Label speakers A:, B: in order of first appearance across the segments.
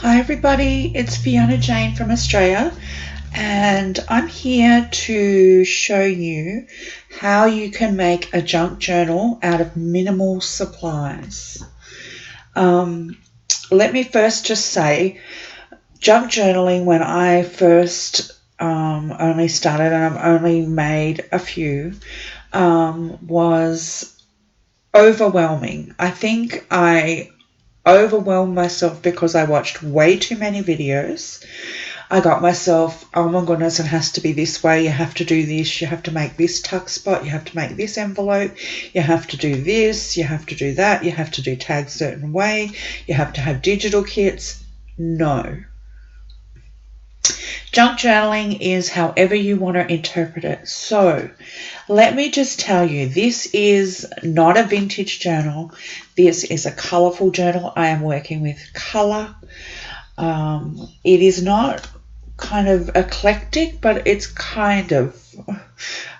A: Hi everybody, it's Fiona Jane from Australia, and I'm here to show you how you can make a junk journal out of minimal supplies. Let me first just say, junk journaling, when I first only started, and I've only made a few, was overwhelming. I think I overwhelmed myself because I watched way too many videos. I got myself, oh my goodness, it has to be this way. You have to do this. You have to make this tuck spot. You have to make this envelope. You have to do this. You have to do that. You have to do tags a certain way. You have to have digital kits. No. Junk journaling is however you want to interpret it. So let me just tell you, this is not a vintage journal. This is a colourful journal. I am working with colour. It is not kind of eclectic, but it's kind of,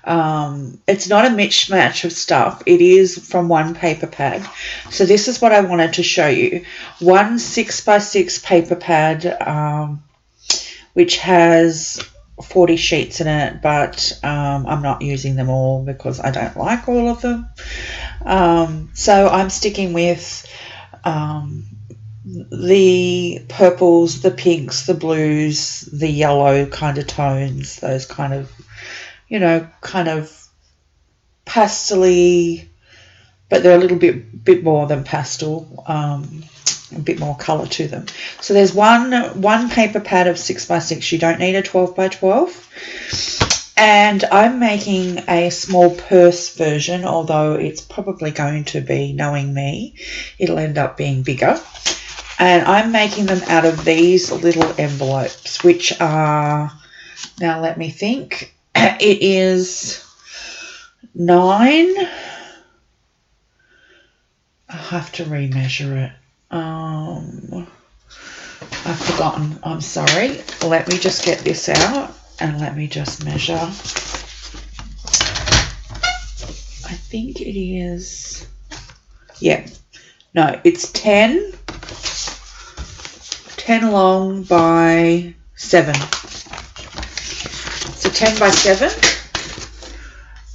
A: it's not a mishmash of stuff. It is from one paper pad. So this is what I wanted to show you. One 6x6 paper pad, which has 40 sheets in it, but I'm not using them all because I don't like all of them. So I'm sticking with the purples, the pinks, the blues, the yellow kind of tones, those kind of, kind of pastel-y, but they're a little bit more than pastel, a bit more colour to them. So there's one paper pad of 6x6. You don't need a 12x12. And I'm making a small purse version, although it's probably going to be, knowing me, it'll end up being bigger. And I'm making them out of these little envelopes, which are, now let me think, it is 9. I'll have to remeasure it. I've forgotten. I'm sorry. Let me just get this out and let me just measure. I think it is, it's 10 long by 7. So 10 by 7.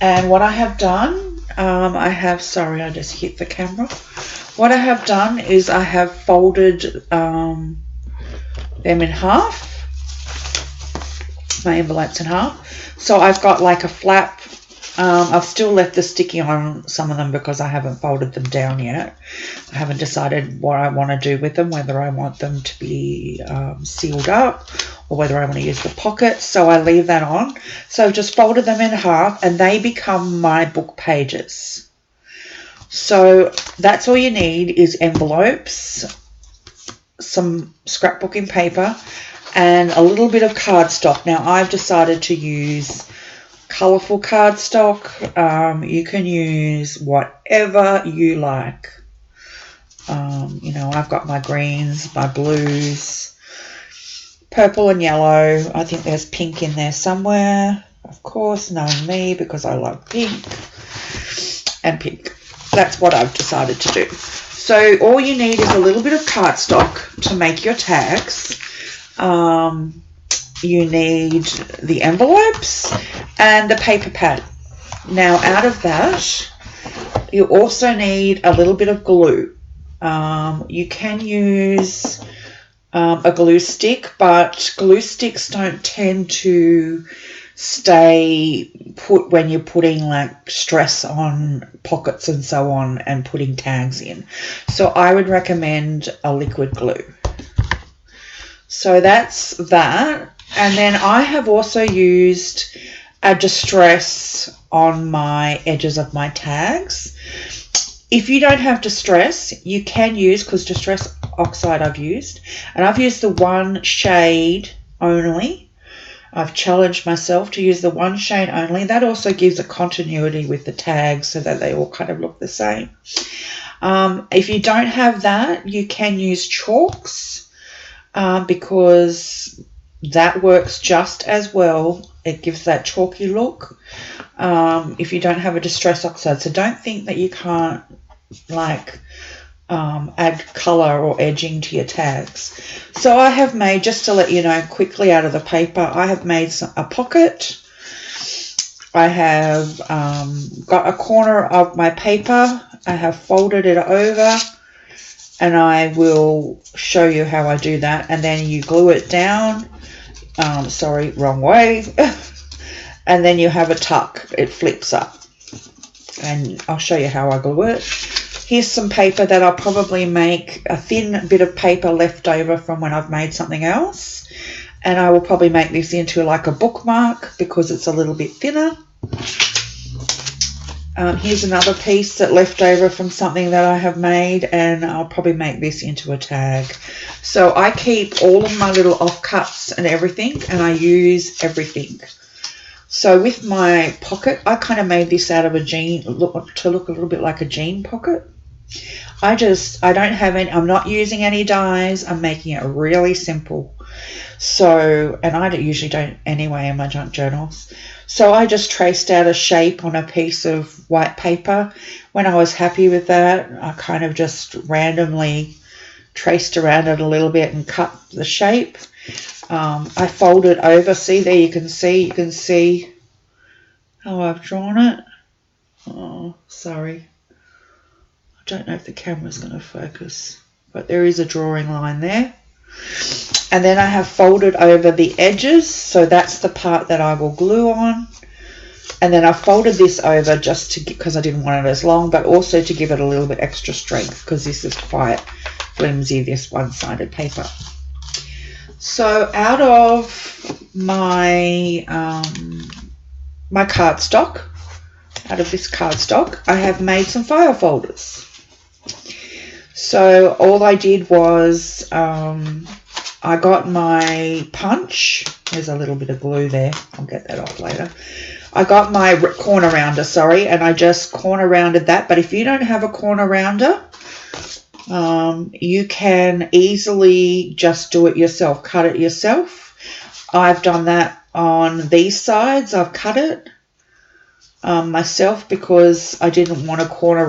A: And what I have done, I just hit the camera. What I have done is I have folded them in half, my envelopes in half. So I've got like a flap. I've still left the sticky on some of them because I haven't folded them down yet. I haven't decided what I want to do with them, whether I want them to be sealed up or whether I want to use the pockets. So I leave that on. So I've just folded them in half and they become my book pages. So that's all you need is envelopes, some scrapbooking paper, and a little bit of cardstock. Now I've decided to use colourful cardstock. You can use whatever you like. I've got my greens, my blues, purple and yellow. I think there's pink in there somewhere. Of course, knowing me, because I love pink and pink. That's what I've decided to do. So all you need is a little bit of cardstock to make your tags. You need the envelopes and the paper pad. Now out of that, you also need a little bit of glue. You can use a glue stick, but glue sticks don't tend to stay put when you're putting like stress on pockets and so on and putting tags in. So I would recommend a liquid glue. So that's that. And then I have also used a distress on my edges of my tags. If you don't have distress, you can use, because distress oxide I've used, and I've used the one shade only. I've challenged myself to use the one shade only. That also gives a continuity with the tags so that they all kind of look the same. If you don't have that, you can use chalks because that works just as well. It gives that chalky look if you don't have a distress oxide. So don't think that you can't add colour or edging to your tags. So I have made, just to let you know quickly out of the paper, I have made a pocket. I have got a corner of my paper. I have folded it over, and I will show you how I do that. And then you glue it down. Sorry, wrong way. And then you have a tuck. It flips up. And I'll show you how I glue it. Here's some paper that I'll probably make a thin bit of paper left over from when I've made something else. And I will probably make this into like a bookmark because it's a little bit thinner. Here's another piece that left over from something that I have made, and I'll probably make this into a tag. So I keep all of my little offcuts and everything, and I use everything. So with my pocket, I kind of made this out of a jean, to look a little bit like a jean pocket. I don't have any, I'm not using any dies. I'm making it really simple. So, and I usually don't anyway in my junk journals. So I just traced out a shape on a piece of white paper. When I was happy with that, I kind of just randomly traced around it a little bit and cut the shape. I fold it over. See there, you can see how I've drawn it. Oh, sorry. I don't know if the camera's going to focus, but there is a drawing line there. And then I have folded over the edges, so that's the part that I will glue on. And then I folded this over just to, because I didn't want it as long, but also to give it a little bit extra strength because this is quite flimsy, this one-sided paper. So out of my my cardstock, out of this cardstock, I have made some file folders. So all I did was I got my punch. There's a little bit of glue there. I'll get that off later. I got my corner rounder, sorry, and I just corner rounded that. But if you don't have a corner rounder, you can easily just do it yourself, cut it yourself. I've done that on these sides. I've cut it myself because I didn't want to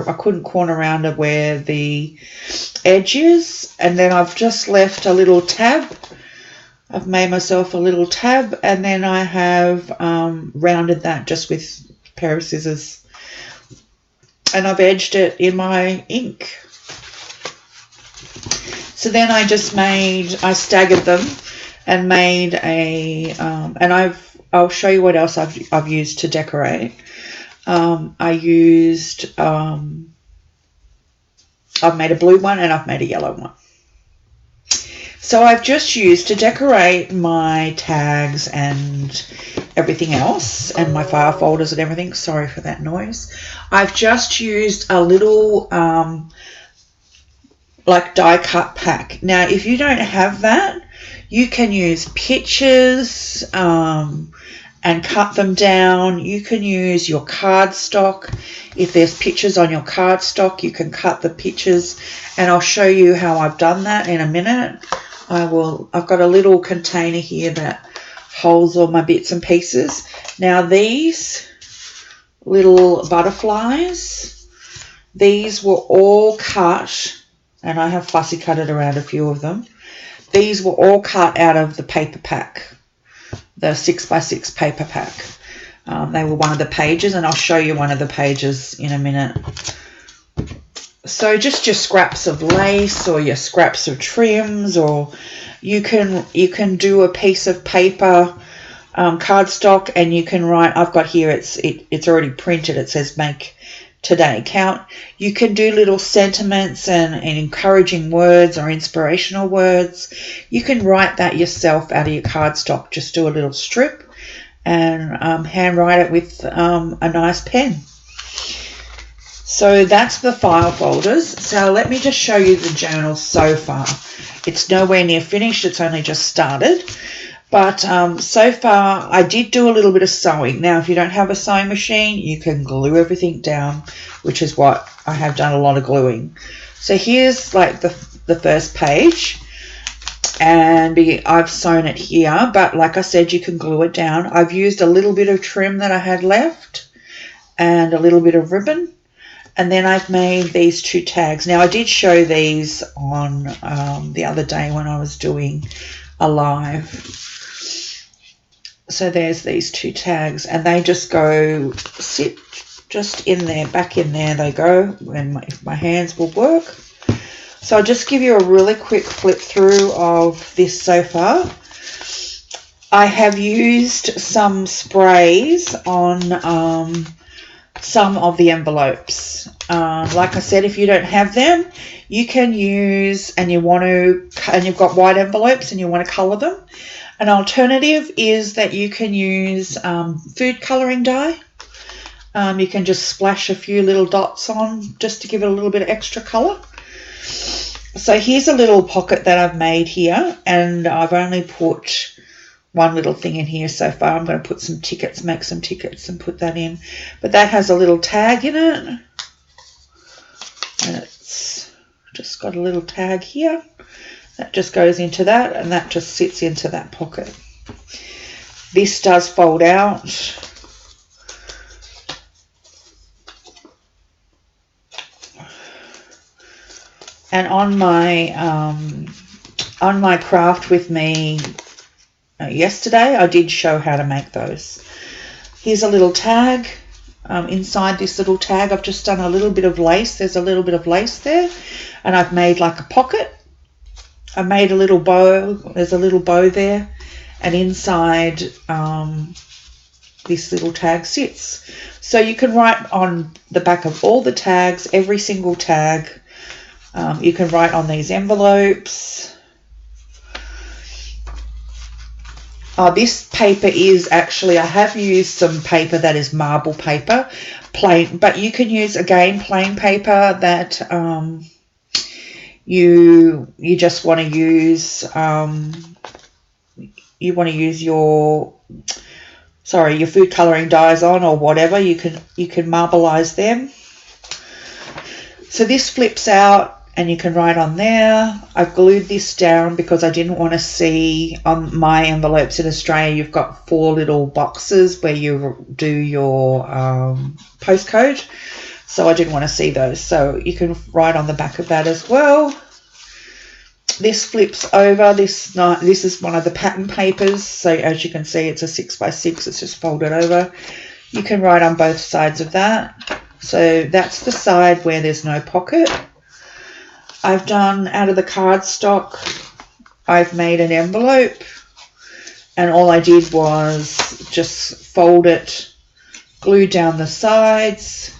A: I couldn't corner round it where the edge is. And then I've just left a little tab. I've made myself a little tab, and then I have rounded that just with a pair of scissors. And I've edged it in my ink. So then I staggered them and made a, and I'll show you what else I've used to decorate. I've made a blue one and I've made a yellow one. So I've just used to decorate my tags and everything else and my file folders and everything. Sorry for that noise. I've just used a little like die cut pack. Now, if you don't have that, you can use pictures and cut them down. You can use your cardstock. If there's pictures on your cardstock, you can cut the pictures, and I'll show you how I've done that in a minute. I've got a little container here that holds all my bits and pieces. Now these little butterflies, these were all cut, and I have fussy cutted around a few of them. These were all cut out of the paper pack, the 6x6 paper pack. They were one of the pages, and I'll show you one of the pages in a minute. So just your scraps of lace or your scraps of trims, or you can do a piece of paper, cardstock, and you can write. I've got here, it's already printed. It says make today count. You can do little sentiments and encouraging words or inspirational words. You can write that yourself out of your cardstock. Just do a little strip and hand write it with a nice pen. So that's the file folders. So let me just show you the journal so far. It's nowhere near finished. It's only just started. But so far, I did do a little bit of sewing. Now, if you don't have a sewing machine, you can glue everything down, which is what I have done a lot of gluing. So here's like the first page, and I've sewn it here. But like I said, you can glue it down. I've used a little bit of trim that I had left and a little bit of ribbon. And then I've made these 2 tags. Now I did show these on the other day when I was doing a live. So there's these 2 tags, and they just go sit just in there, back in there they go, when if my hands will work. So I'll just give you a really quick flip through of this so far. I have used some sprays on some of the envelopes. Like I said, if you don't have them, you can use, and you've got white envelopes and you want to colour them. An alternative is that you can use food colouring dye. You can just splash a few little dots on just to give it a little bit of extra colour. So here's a little pocket that I've made here, and I've only put one little thing in here so far. I'm going to put some tickets, make some tickets and put that in. But that has a little tag in it. And it's just got a little tag here. That just goes into that, and that just sits into that pocket. This does fold out. And on my craft with me yesterday, I did show how to make those. Here's a little tag. Inside this little tag, I've just done a little bit of lace. There's a little bit of lace there, and I've made like a pocket. I made a little bow. There's a little bow there, and inside this little tag sits. So you can write on the back of all the tags, every single tag. You can write on these envelopes. This paper is actually, I have used some paper that is marble paper, plain, but you can use, again, plain paper that you just want to use, your food colouring dyes on, or whatever. You can marbleize them. So this flips out, and you can write on there. I've glued this down because I didn't want to see on my envelopes in Australia, you've got 4 little boxes where you do your postcode. So I didn't want to see those. So you can write on the back of that as well. This flips over. This is one of the pattern papers. So as you can see, it's a 6x6. It's just folded over. You can write on both sides of that. So that's the side where there's no pocket. I've done, out of the cardstock, I've made an envelope, and all I did was just fold it, glue down the sides,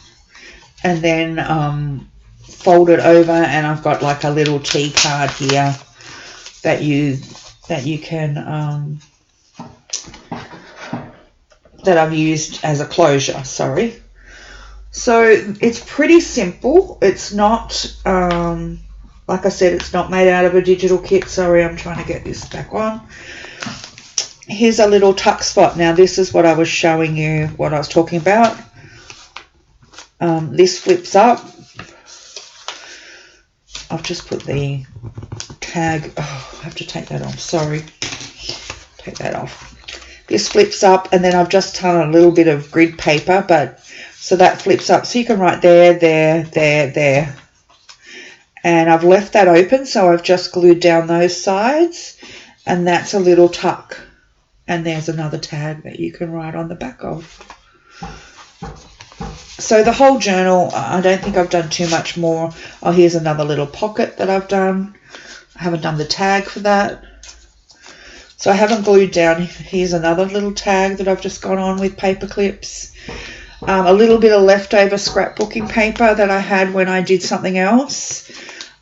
A: and then fold it over, and I've got like a little T card here that you can that I've used as a closure, sorry. So it's pretty simple. It's not like I said, it's not made out of a digital kit. Sorry, I'm trying to get this back on. Here's a little tuck spot. Now this is what I was showing you, what I was talking about. This flips up. I've just put the tag. Oh, I have to take that off. Sorry. Take that off. This flips up, and then I've just done a little bit of grid paper, but so that flips up. So you can write there, there, there, there. And I've left that open, so I've just glued down those sides, and that's a little tuck. And there's another tag that you can write on the back of. So the whole journal, I don't think I've done too much more. Oh, here's another little pocket that I've done. I haven't done the tag for that. So I haven't glued down. Here's another little tag that I've just gone on with paper clips. A little bit of leftover scrapbooking paper that I had when I did something else.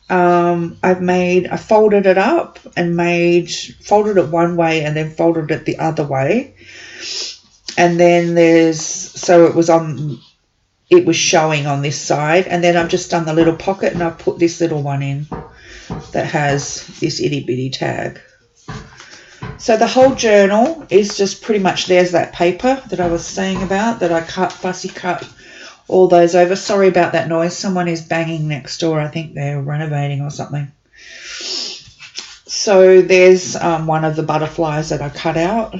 A: I folded it up and folded it one way and then folded it the other way. And then it was showing on this side. And then I've just done the little pocket, and I've put this little one in that has this itty bitty tag. So the whole journal is just pretty much, there's that paper that I was saying about, that I fussy cut all those over. Sorry about that noise. Someone is banging next door. I think they're renovating or something. So there's one of the butterflies that I cut out.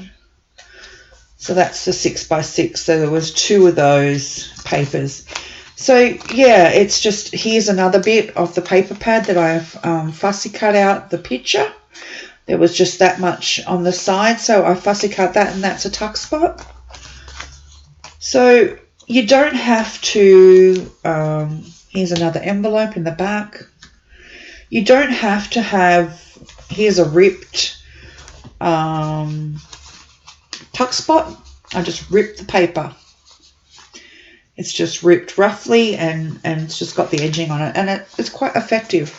A: So that's the 6x6. So there was 2 of those papers. So yeah, it's just, here's another bit of the paper pad that I've fussy cut out the picture. There was just that much on the side, so I fussy cut that, and that's a tuck spot. So you don't have to, here's another envelope in the back. You don't have to have, here's a ripped tuck spot. I just ripped the paper. It's just ripped roughly, and it's just got the edging on it, and it's quite effective.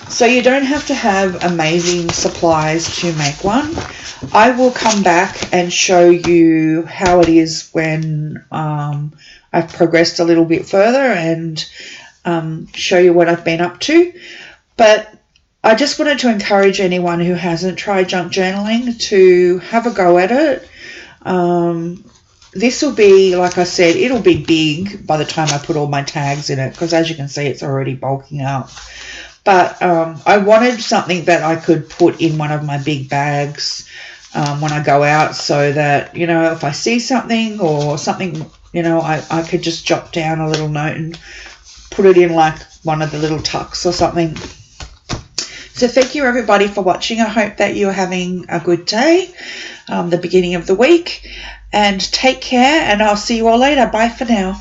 A: So you don't have to have amazing supplies to make one. I will come back and show you how it is when I've progressed a little bit further, and show you what I've been up to. But I just wanted to encourage anyone who hasn't tried junk journaling to have a go at it. This will be, like I said, it'll be big by the time I put all my tags in it, because as you can see, it's already bulking up. But I wanted something that I could put in one of my big bags when I go out, so that, you know, if I see something or something, you know, I could just jot down a little note and put it in like one of the little tucks or something. So thank you everybody for watching. I hope that you're having a good day, the beginning of the week, and take care, and I'll see you all later. Bye for now.